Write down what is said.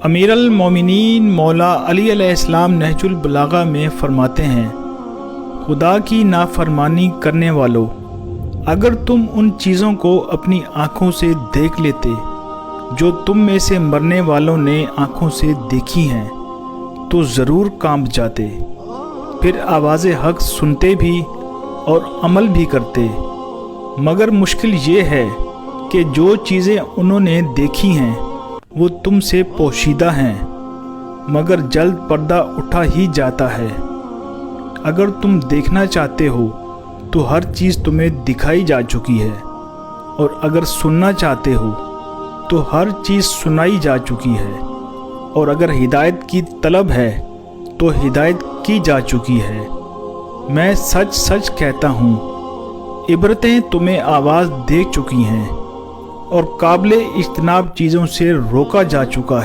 امیر المومنین مولا علی علیہ السلام نہج البلاغہ میں فرماتے ہیں، خدا کی نافرمانی کرنے والو، اگر تم ان چیزوں کو اپنی آنکھوں سے دیکھ لیتے جو تم میں سے مرنے والوں نے آنکھوں سے دیکھی ہیں تو ضرور کانپ جاتے، پھر آواز حق سنتے بھی اور عمل بھی کرتے۔ مگر مشکل یہ ہے کہ جو چیزیں انہوں نے دیکھی ہیں وہ تم سے پوشیدہ ہیں، مگر جلد پردہ اٹھا ہی جاتا ہے۔ اگر تم دیکھنا چاہتے ہو تو ہر چیز تمہیں دکھائی جا چکی ہے، اور اگر سننا چاہتے ہو تو ہر چیز سنائی جا چکی ہے، اور اگر ہدایت کی طلب ہے تو ہدایت کی جا چکی ہے۔ میں سچ سچ کہتا ہوں، عبرتیں تمہیں آواز دے چکی ہیں اور قابل اجتناب چیزوں سے روکا جا چکا ہے۔